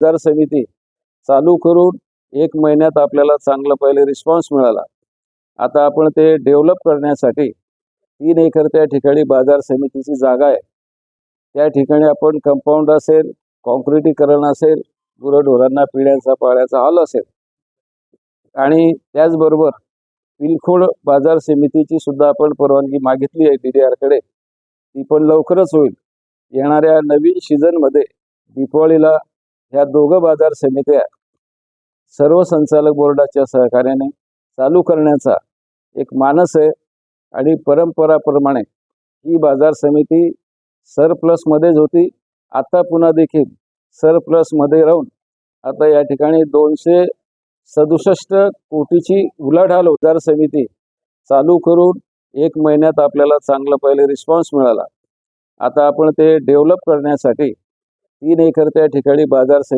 बाजार समिती चालू करून 1 महिन्यात आपल्याला चांगला पहिले रिस्पॉन्स मिळाला। आता आपण ते डेव्हलप करण्यासाठी 3 एकर त्या ठिकाणी बाजार समितीची जागा आहे। त्या ठिकाणी आपण कंपाऊंड असेल, काँक्रिटीकरण असेल, गुरढोरांना पिण्याचा पाण्याचा हॉल असेल आणि त्याचबरोबर पिलखोड बाजार समितीची सुद्धा आपण परवानगी मागितली आहे DDR कडे। ती पण लवकरच होईल। येणाऱ्या नवीन सीझनमध्ये दीपावलीला ह्या दोघं बाजार समित्या सर्व संचालक बोर्डाच्या सहकार्याने चालू करण्याचा एक मानस आहे आणि परंपराप्रमाणे ही बाजार समिती सरप्लसमध्येच होती। आता पुन्हा देखील सरप्लसमध्ये राहून आता या ठिकाणी 267 कोटीची उलाढाल बाजार समिती चालू करून 1 महिन्यात आपल्याला चांगला पहिले रिस्पॉन्स मिळाला। आता आपण ते डेव्हलप करण्यासाठी 3 एकर त्या ठिकाणी बाजार समिती